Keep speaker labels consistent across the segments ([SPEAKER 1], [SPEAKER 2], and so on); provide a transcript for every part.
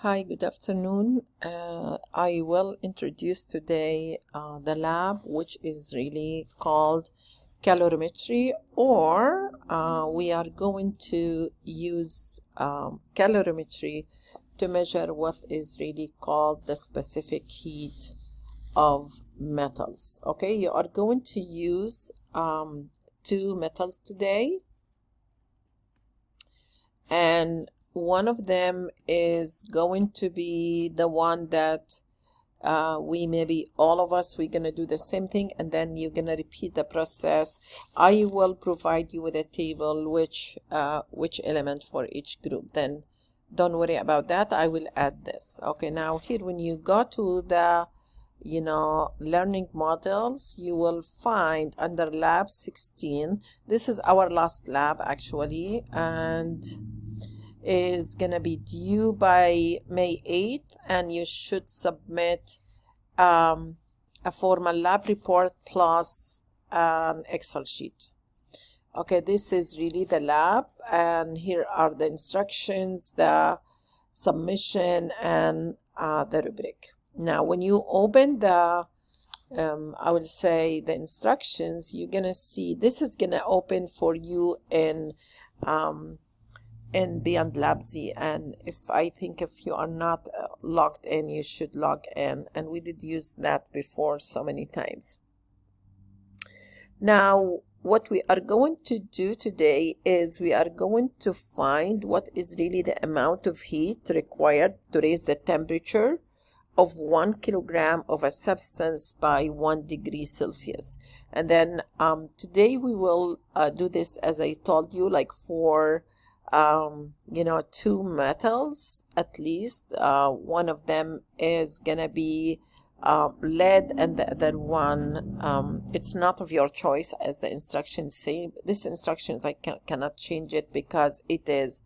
[SPEAKER 1] Hi, good afternoon. I will introduce today the lab, which is really called calorimetry, or we are going to use calorimetry to measure what is really called the specific heat of metals. Okay, you are going to use two metals today, and one of them is going to be the one that all of us, we're going to do the same thing, and then you're going to repeat the process. I will provide you with a table which element for each group. Then don't worry about that. I will add this. Okay, now here when you go to the learning models, you will find under lab 16, this is our last lab actually, and is gonna be due by May 8th, and you should submit a formal lab report plus an Excel sheet. Okay, this is really the lab, and here are the instructions, the submission, and the rubric. Now when you open the I will say the instructions, you're gonna see this is gonna open for you in Beyond Labsy, and I think if you are not logged in, you should log in, and we did use that before so many times. Now what we are going to do today is we are going to find what is really the amount of heat required to raise the temperature of 1 kilogram of a substance by 1 degree Celsius. And then today we will do this, as I told you, like for two metals at least. One of them is gonna be lead, and the other one, it's not of your choice, as the instructions say. This instructions I cannot change it because it is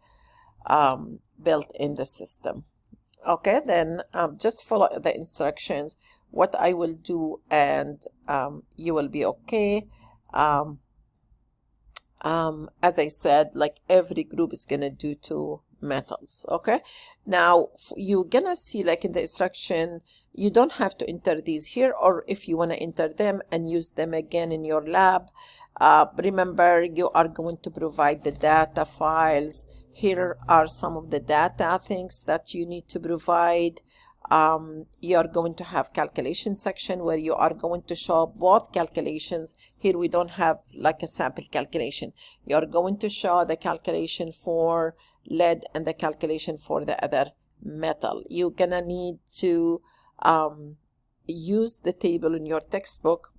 [SPEAKER 1] built in the system. Okay, then just follow the instructions, what I will do, and you will be okay. As I said, like every group is gonna do 2 metals. Okay, now you're gonna see, like in the instruction, you don't have to enter these here, or if you want to enter them and use them again in your lab, remember you are going to provide the data files. Here are some of the data things that you need to provide. You are going to have calculation section where you are going to show both calculations. Here we don't have like a sample calculation. You are going to show the calculation for lead and the calculation for the other metal. You're gonna need to use the table in your textbook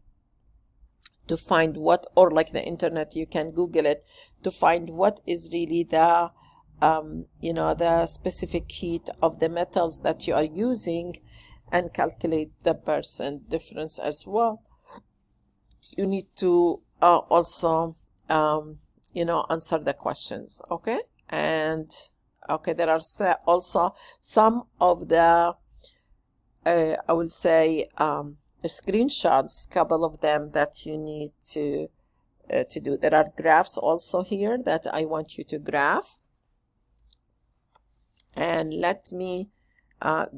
[SPEAKER 1] to find what, or like the internet, you can Google it to find what is really the the specific heat of the metals that you are using, and calculate the percent difference as well. You need to also answer the questions. Okay, and okay, there are also some of the I will say screenshots, couple of them that you need to do. There are graphs also here that I want you to graph. And let me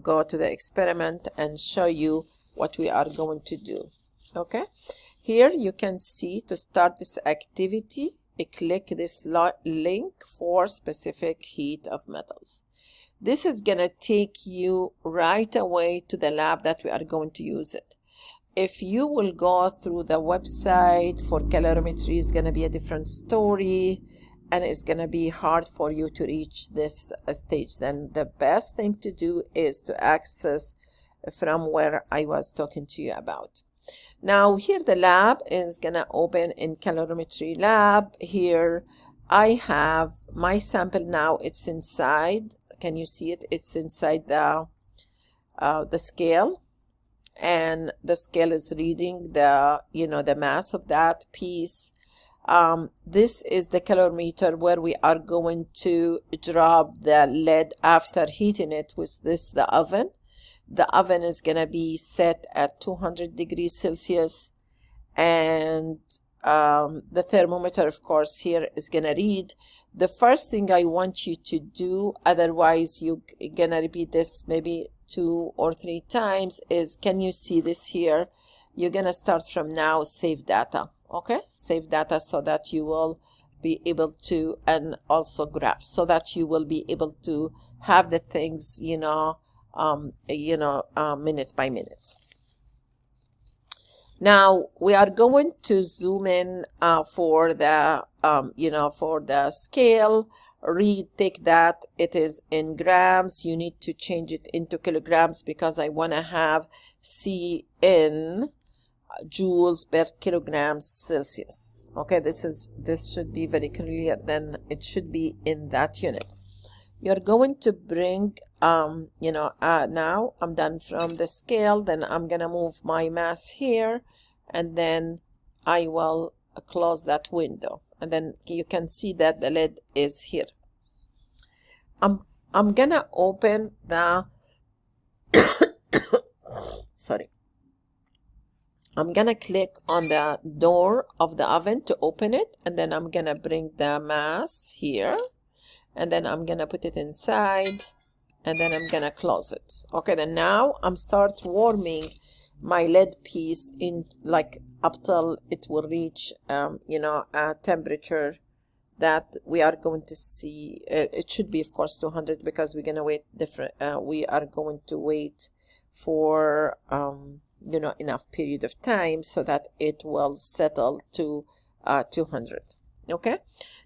[SPEAKER 1] go to the experiment and show you what we are going to do. Okay, here you can see, to start this activity, click this link for specific heat of metals. This is gonna take you right away to the lab that we are going to use it. If you will go through the website for calorimetry, it's gonna be a different story, and it's going to be hard for you to reach this stage. Then the best thing to do is to access from where I was talking to you about. Now here the lab is going to open in calorimetry lab. Here I have my sample. Now it's inside, can you see it? It's inside the scale, and the scale is reading the the mass of that piece. This is the calorimeter where we are going to drop the lead after heating it with the oven. The oven is going to be set at 200 degrees Celsius, and the thermometer, of course, here is going to read the first thing I want you to do, otherwise you're gonna repeat this maybe 2 or 3 times, is, can you see this here? You're gonna start from now, save data. Okay, save data, so that you will be able to, and also graph, so that you will be able to have the things, minute by minute. Now we are going to zoom in for the for the scale. Retake that it is in grams. You need to change it into kilograms, because I want to have C in joules per kilogram Celsius. Okay, this should be very clear. Then it should be in that unit. You're going to bring now I'm done from the scale. Then I'm gonna move my mass here, and then I will close that window, and then you can see that the lid is here. I'm gonna open the sorry. I'm gonna click on the door of the oven to open it, and then I'm gonna bring the mass here, and then I'm gonna put it inside, and then I'm gonna close it. Okay, then now I'm start warming my lead piece in, like, up till it will reach a temperature that we are going to see. It should be, of course, 200, because we're gonna wait different. We are going to wait for enough period of time so that it will settle to 200. Okay,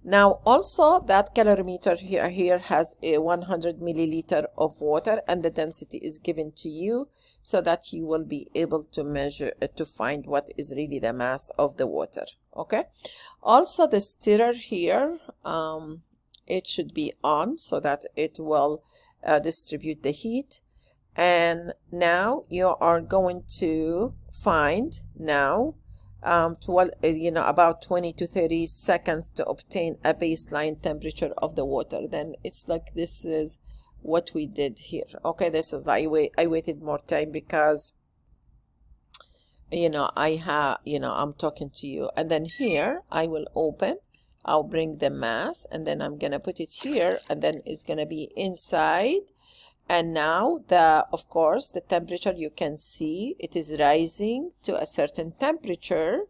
[SPEAKER 1] now also that calorimeter here has a 100 milliliter of water, and the density is given to you so that you will be able to measure to find what is really the mass of the water. Okay, also the stirrer here, it should be on so that it will distribute the heat. And now you are going to find now about 20 to 30 seconds to obtain a baseline temperature of the water. Then it's like, this is what we did here. Okay, this is I waited more time because I'm talking to you. And then here I will open, I'll bring the mass, and then I'm gonna put it here, and then it's gonna be inside. And now of course the temperature, you can see it is rising to a certain temperature.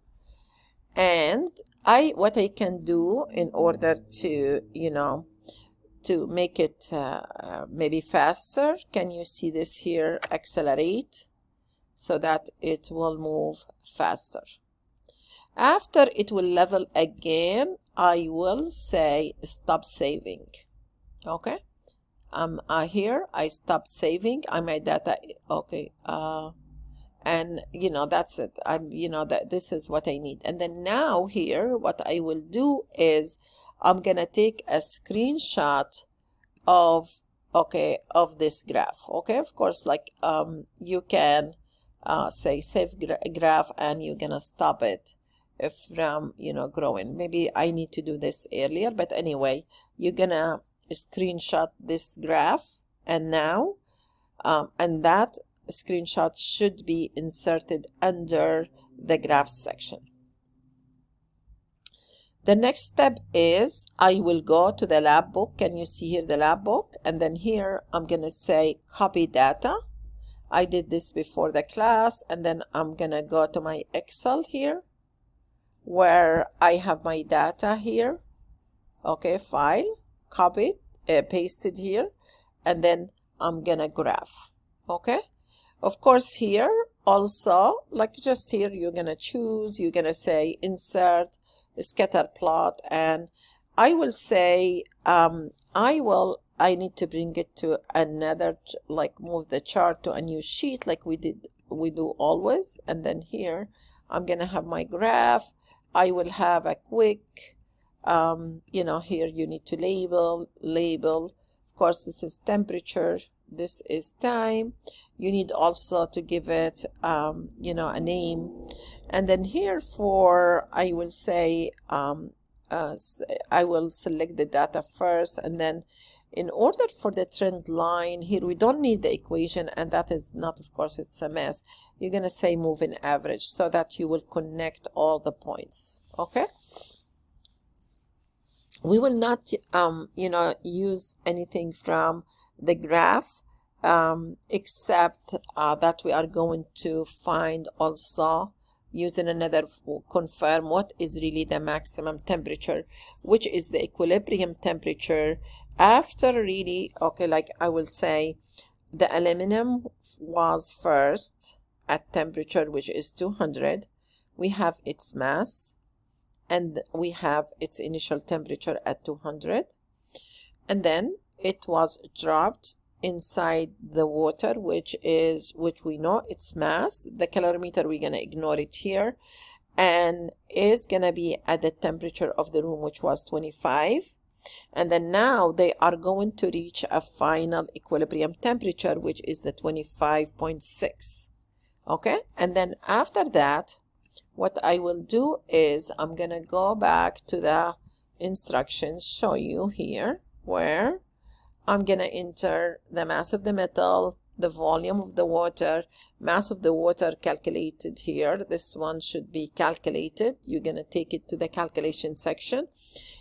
[SPEAKER 1] And what I can do in order to to make it maybe faster, can you see this here? Accelerate so that it will move faster. After it will level again, I will say stop saving. Okay, here I stop saving. I made data. Okay, and that's it. That this is what I need. And then now here what I will do is I'm gonna take a screenshot of this graph. Okay, of course, like you can say save graph, and you're gonna stop it from growing. Maybe I need to do this earlier, but anyway, you're gonna screenshot this graph, and now and that screenshot should be inserted under the graph section. The next step is I will go to the lab book. Can you see here the lab book? And then here I'm gonna say copy data. I did this before the class, and then I'm gonna go to my Excel here where I have my data here. Okay, file, copy it, paste it here, and then I'm gonna graph. Okay, of course here also, like just here, you're gonna choose, you're gonna say insert scatter plot, and I will say I need to bring it to another, like move the chart to a new sheet like we do always. And then here I'm gonna have my graph. I will have a quick here you need to label. Of course, this is temperature, this is time. You need also to give it a name. And then here I will say I will select the data first, and then in order for the trend line here, we don't need the equation, and that is not, of course, it's a mess. You're gonna say moving average so that you will connect all the points. Okay, We will not, use anything from the graph, except that we are going to find also using another confirm what is really the maximum temperature, which is the equilibrium temperature after really, okay, like I will say the aluminum was first at temperature which is 200. We have its mass and we have its initial temperature at 200, and then it was dropped inside the water, which we know its mass. The calorimeter, we're gonna ignore it here, and is gonna be at the temperature of the room, which was 25. And then now they are going to reach a final equilibrium temperature, which is the 25.6. Okay, and then after that, what I will do is I'm gonna go back to the instructions, show you here, where I'm gonna enter the mass of the metal, the volume of the water, mass of the water calculated here. This one should be calculated. You're gonna take it to the calculation section.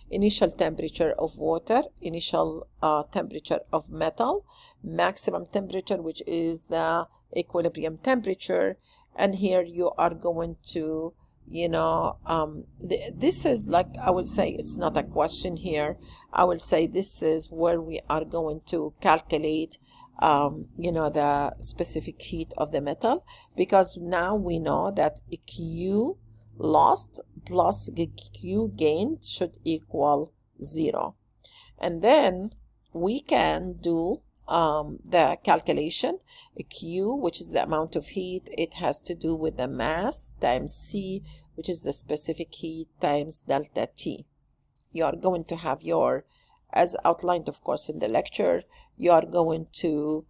[SPEAKER 1] Initial temperature of water, initial temperature of metal, maximum temperature, which is the equilibrium temperature. And here you are going to, this is like, I would say it's not a question here. I will say this is where we are going to calculate, the specific heat of the metal, because now we know that Q lost plus Q gained should equal 0. And then we can do the calculation. Q, which is the amount of heat, it has to do with the mass times C, which is the specific heat, times delta T. You are going to have your, as outlined of course in the lecture, you are going to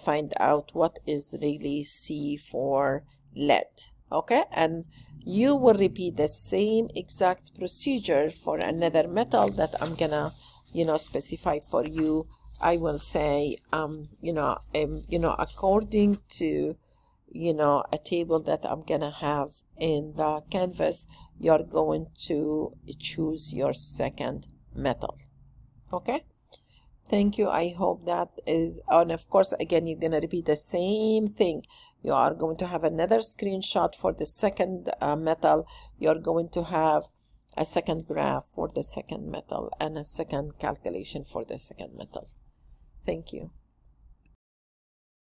[SPEAKER 1] find out what is really C for lead. Okay, and you will repeat the same exact procedure for another metal that I'm gonna specify for you. I will say according to a table that I'm gonna have in the canvas, you're going to choose your second metal. Okay, thank you. I hope that is, and of course again you're gonna repeat the same thing. You are going to have another screenshot for the second metal. You're going to have a second graph for the second metal and a second calculation for the second metal. Thank you.